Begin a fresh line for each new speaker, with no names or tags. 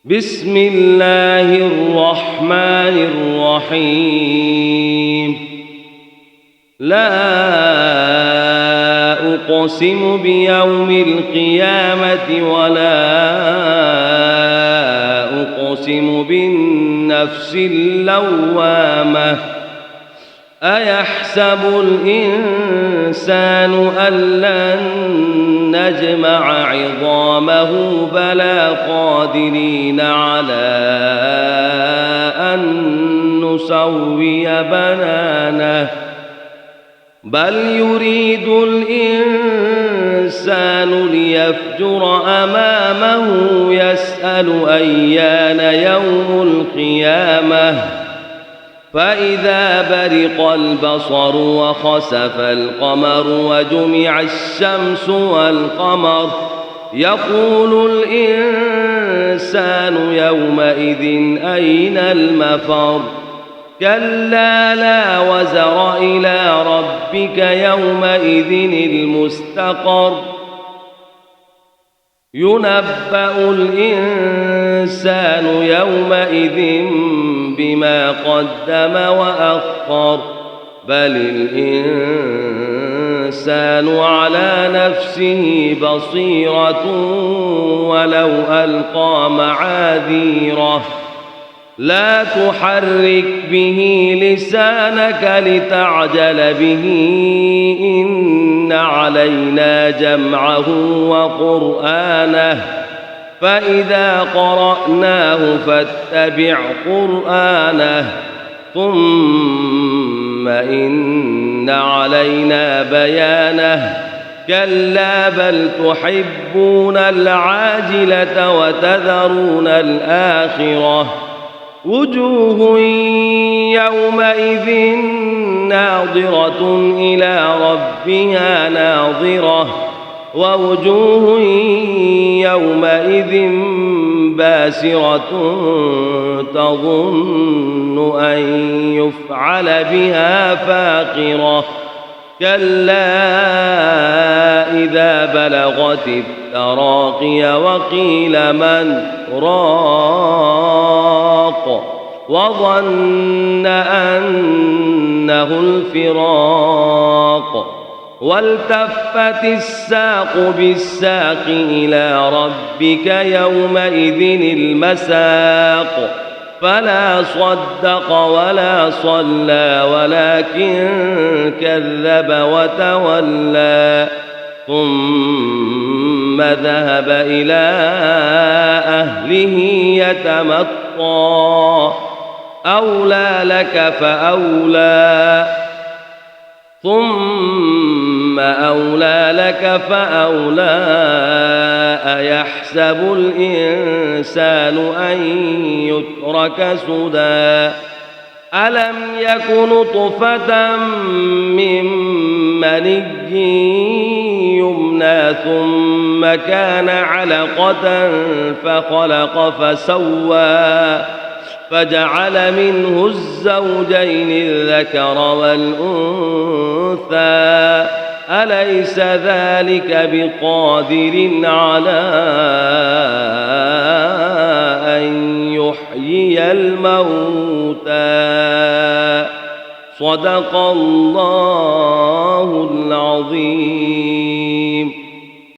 بسم الله الرحمن الرحيم لا أقسم بيوم القيامة ولا أقسم بالنفس اللوامة أيحسب الإنسان أن لن نجمع عظامه بلى قادرين على أن نسوي بنانه بل يريد الإنسان ليفجر أمامه يسأل أيان يوم القيامة فإذا برق البصر وخسف القمر وجمع الشمس والقمر يقول الإنسان يومئذ أين المفر كلا لا وزر إلى ربك يومئذ المستقر ينبأ الإنسان يومئذ بما قدم وأخر بل الإنسان على نفسه بصيرة ولو ألقى معاذيره لا تحرك به لسانك لتعجل به إن علينا جمعه وقرآنه فإذا قرأناه فاتبع قرآنه ثم إن علينا بيانه كلا بل تحبون العاجلة وتذرون الآخرة وجوه يومئذ ناظرة إلى ربها ناظرة ووجوه يومئذ باسرة تظن أن يفعل بها فاقرة كلا إذا بلغت التراقي وقيل من راق وظن أنه الفراق والتفت الساق بالساق إلى ربك يومئذ المساق فلا صدق ولا صلى ولكن كذب وتولى ثم ذهب إلى أهله يتمطى أولى لك فأولى ثم أولى لك فأولى أيحسب الإنسان أن يترك سدى ألم يك نطفة من مني يمنى ثم كان علقة فخلق فسوى فجعل منه الزوجين الذكر والأنثى أليس ذلك بقادر على أن يحيي الموتى صدق الله العظيم.